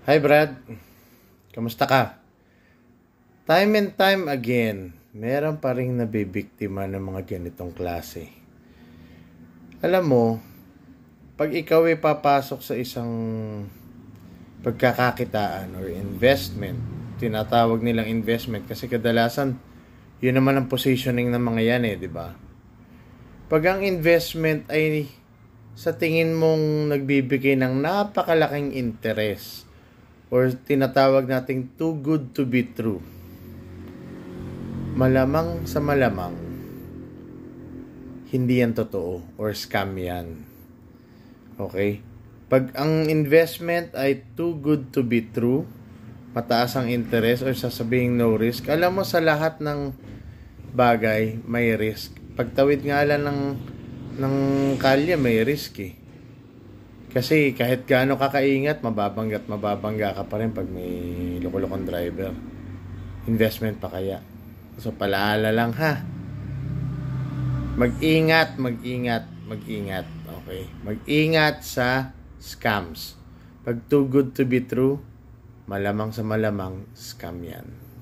Hi Brad, kamusta ka? Time and time again, meron pa rin nabibiktima ng mga ganitong klase. Alam mo, pag ikaw ay papasok sa isang pagkakakitaan or investment, tinatawag nilang investment kasi kadalasan yun naman ang positioning ng mga yan di ba? Pag ang investment ay sa tingin mong nagbibigay ng napakalaking interest or tinatawag nating too good to be true, malamang sa malamang hindi yan totoo or scam yan. Okay? Pag ang investment ay too good to be true, mataas ang interest or sasabihin no risk, alam mo sa lahat ng bagay may risk. Pagtawid nga lang ng kalye may risk Kasi kahit gaano ka kaingat, mababangga ka pa rin pag may loko-lokong driver. Investment pa kaya. So palaala lang ha. Mag-ingat. Okay? Mag-ingat sa scams. Pag too good to be true, malamang sa malamang scam yan.